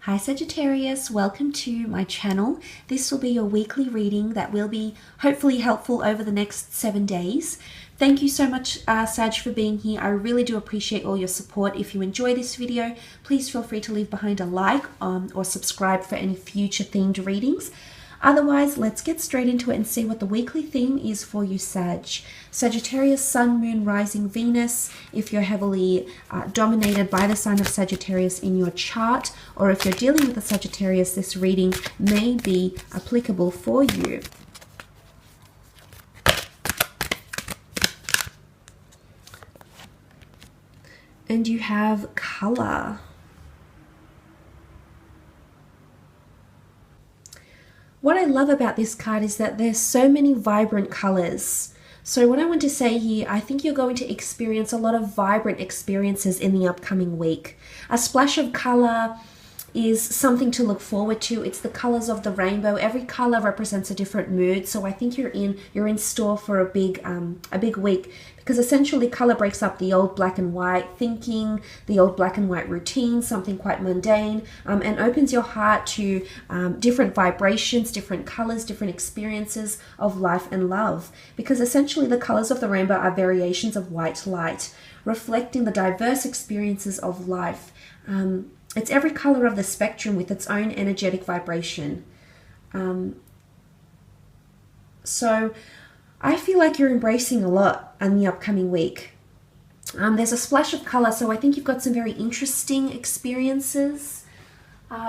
Hi Sagittarius, welcome to my channel. This will be your weekly reading that will be hopefully helpful over the next 7 days. Thank you so much, Sag, for being here. I really do appreciate all your support. If you enjoy this video, please feel free to leave behind a like or subscribe for any future themed readings. Otherwise, let's get straight into it and see what the weekly theme is for you, Sag. Sagittarius, Sun, Moon, Rising, Venus. If you're heavily dominated by the sign of Sagittarius in your chart, or if you're dealing with a Sagittarius, this reading may be applicable for you. And you have color. What I love about this card is that there's so many vibrant colors. So what I want to say here, I think you're going to experience a lot of vibrant experiences in the upcoming week. A splash of color is something to look forward to. It's the colors of the rainbow. Every color represents a different mood. So I think you're in store for a big week, because essentially color breaks up the old black and white thinking, the old black and white routine, something quite mundane, and opens your heart to different vibrations, different colors, different experiences of life and love. Because essentially the colors of the rainbow are variations of white light, reflecting the diverse experiences of life. It's every color of the spectrum with its own energetic vibration. So I feel like you're embracing a lot in the upcoming week. There's a splash of color, so I think you've got some very interesting experiences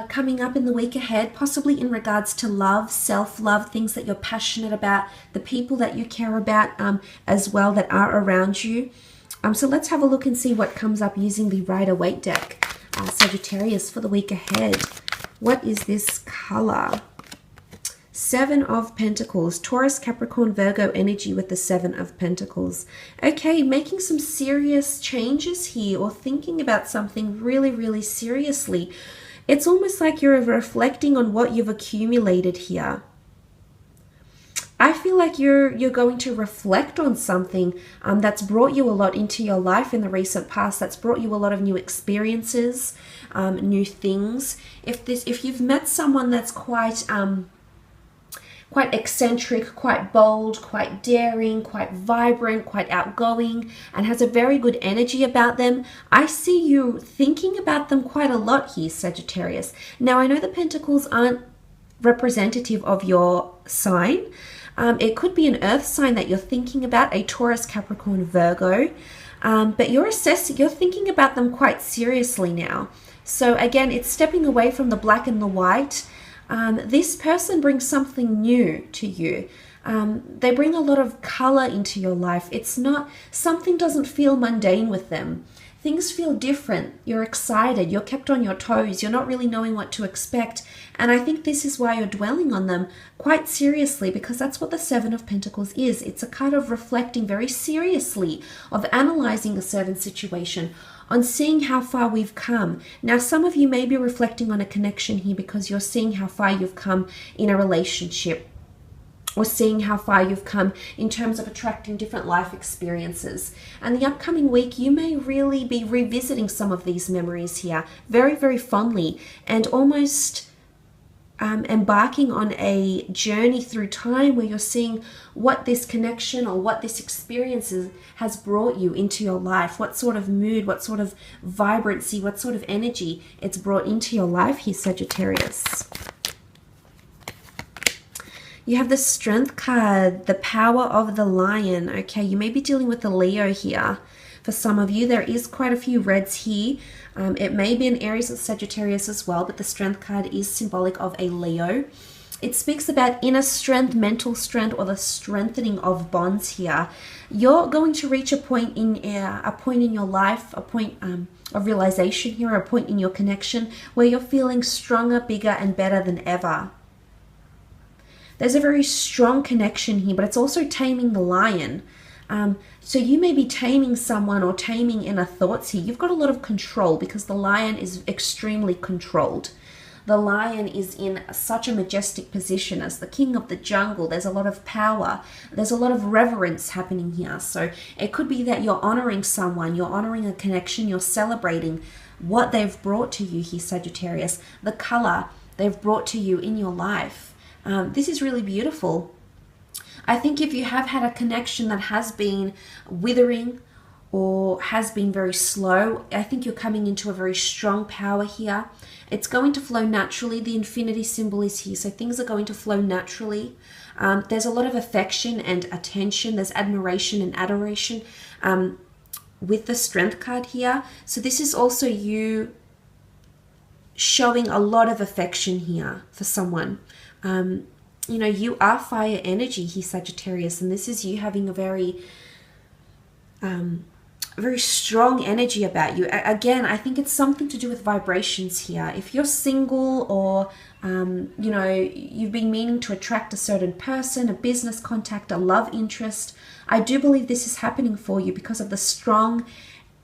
coming up in the week ahead, possibly in regards to love, self-love, things that you're passionate about, the people that you care about as well that are around you. So let's have a look and see what comes up using the Rider-Waite deck. Sagittarius, for the week ahead. What is this color? Seven of Pentacles, Taurus, Capricorn, Virgo energy with the Seven of Pentacles. Okay, making some serious changes here, or thinking about something really, really seriously. It's almost like you're reflecting on what you've accumulated here. I feel like you're going to reflect on something that's brought you a lot into your life in the recent past, that's brought you a lot of new experiences, new things. If you've met someone that's quite eccentric, quite bold, quite daring, quite vibrant, quite outgoing, and has a very good energy about them, I see you thinking about them quite a lot here, Sagittarius. Now, I know the Pentacles aren't representative of your sign. It could be an earth sign that you're thinking about, a Taurus, Capricorn, Virgo, but you're thinking about them quite seriously now. So again, it's stepping away from the black and the white. This person brings something new to you. They bring a lot of color into your life. It's not, something doesn't feel mundane with them. Things feel different. You're excited. You're kept on your toes. You're not really knowing what to expect. And I think this is why you're dwelling on them quite seriously, because that's what the Seven of Pentacles is. It's a kind of reflecting very seriously, of analyzing a certain situation, on seeing how far we've come. Now, some of you may be reflecting on a connection here because you're seeing how far you've come in a relationship, or seeing how far you've come in terms of attracting different life experiences. And the upcoming week, you may really be revisiting some of these memories here very, very fondly, and almost embarking on a journey through time where you're seeing what this connection or what this experience has brought you into your life, what sort of mood, what sort of vibrancy, what sort of energy it's brought into your life here, Sagittarius. You have the Strength card, the power of the lion. Okay, you may be dealing with the Leo here. For some of you, there is quite a few reds here. It may be an Aries or Sagittarius as well, but the Strength card is symbolic of a Leo. It speaks about inner strength, mental strength, or the strengthening of bonds here. You're going to reach a point in your life, a point of realization here, a point in your connection where you're feeling stronger, bigger, and better than ever. There's a very strong connection here, but it's also taming the lion. So you may be taming someone or taming inner thoughts here. You've got a lot of control because the lion is extremely controlled. The lion is in such a majestic position as the king of the jungle. There's a lot of power. There's a lot of reverence happening here. So it could be that you're honoring someone, you're honoring a connection, you're celebrating what they've brought to you here, Sagittarius, the color they've brought to you in your life. This is really beautiful. I think if you have had a connection that has been withering or has been very slow, I think you're coming into a very strong power here. It's going to flow naturally. The infinity symbol is here, so things are going to flow naturally. There's a lot of affection and attention. There's admiration and adoration with the Strength card here. So this is also you showing a lot of affection here for someone. You know, you are fire energy here, Sagittarius, and this is you having a very strong energy about you. Again, I think it's something to do with vibrations here. If you're single or, you know, you've been meaning to attract a certain person, a business contact, a love interest, I do believe this is happening for you because of the strong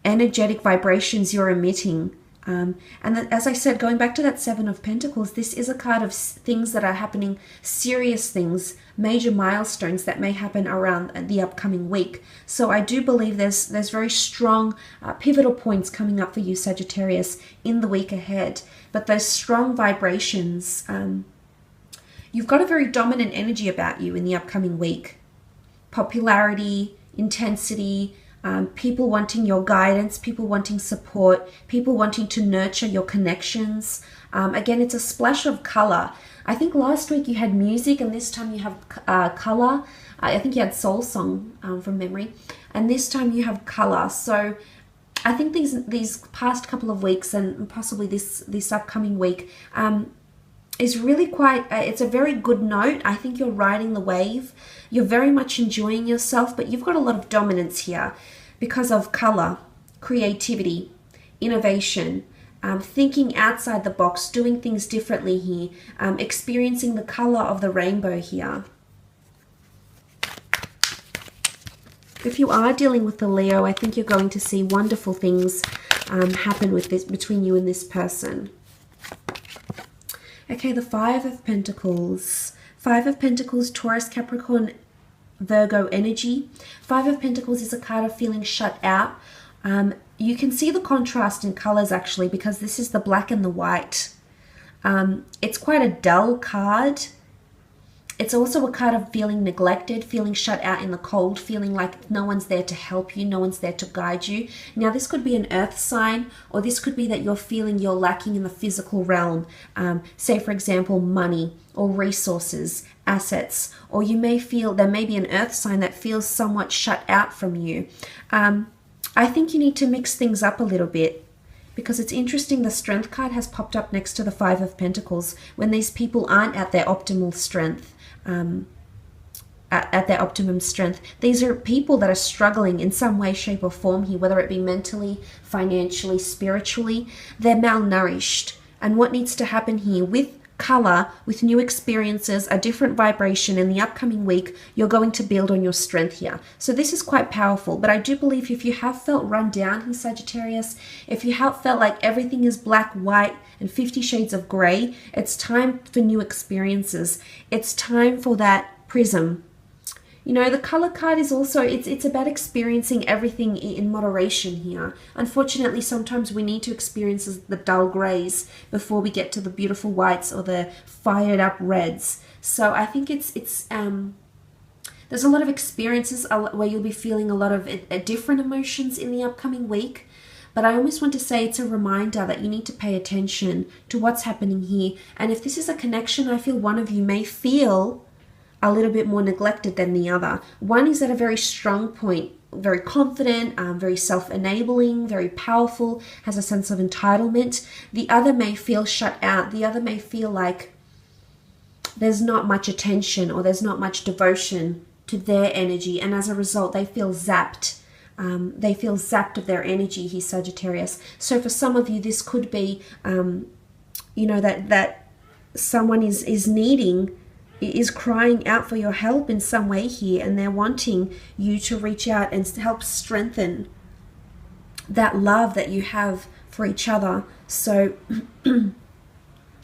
energetic vibrations you're emitting. And as I said, going back to that Seven of Pentacles, this is a card of things that are happening, serious things, major milestones that may happen around the upcoming week. So I do believe there's very strong pivotal points coming up for you, Sagittarius, in the week ahead. But those strong vibrations, you've got a very dominant energy about you in the upcoming week. Popularity, intensity, people wanting your guidance, people wanting support, people wanting to nurture your connections. Again, it's a splash of color. I think last week you had music and this time you have color. I think you had soul song from memory. And this time you have color. So I think these past couple of weeks and possibly this upcoming week is really quite, it's a very good note. I think you're riding the wave. You're very much enjoying yourself, but you've got a lot of dominance here because of color, creativity, innovation, thinking outside the box, doing things differently here, experiencing the color of the rainbow here. If you are dealing with the Leo, I think you're going to see wonderful things happen with this, between you and this person. Okay, the Five of Pentacles. Five of Pentacles, Taurus, Capricorn, Virgo energy. Five of Pentacles is a card of feeling shut out. You can see the contrast in colors actually because this is the black and the white. It's quite a dull card. It's also a card of feeling neglected, feeling shut out in the cold, feeling like no one's there to help you, no one's there to guide you. Now, this could be an earth sign, or this could be that you're feeling you're lacking in the physical realm. Say, for example, money or resources, assets, or you may feel there may be an earth sign that feels somewhat shut out from you. I think you need to mix things up a little bit because it's interesting the Strength card has popped up next to the Five of Pentacles when these people aren't at their optimal strength. At their optimum strength. These are people that are struggling in some way, shape or form here, whether it be mentally, financially, spiritually. They're malnourished. And what needs to happen here with color, with new experiences, a different vibration in the upcoming week, you're going to build on your strength here. So this is quite powerful. But I do believe if you have felt run down here, Sagittarius, if you have felt like everything is black, white, and 50 shades of gray, it's time for new experiences. It's time for that prism. You know, the color card is also, it's about experiencing everything in moderation here. Unfortunately, sometimes we need to experience the dull grays before we get to the beautiful whites or the fired up reds. So I think there's a lot of experiences where you'll be feeling a lot of different emotions in the upcoming week. But I almost want to say it's a reminder that you need to pay attention to what's happening here. And if this is a connection, I feel one of you may feel a little bit more neglected than the other. One is at a very strong point, very confident, very self-enabling, very powerful, has a sense of entitlement. The other may feel shut out. The other may feel like there's not much attention or there's not much devotion to their energy. And as a result, they feel zapped. They feel zapped of their energy here, Sagittarius. So for some of you, this could be, you know, that someone is crying out for your help in some way here, and they're wanting you to reach out and help strengthen that love that you have for each other. So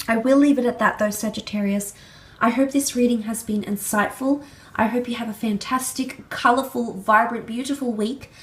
I will leave it at that though, Sagittarius. I hope this reading has been insightful. I hope you have a fantastic, colorful, vibrant, beautiful week.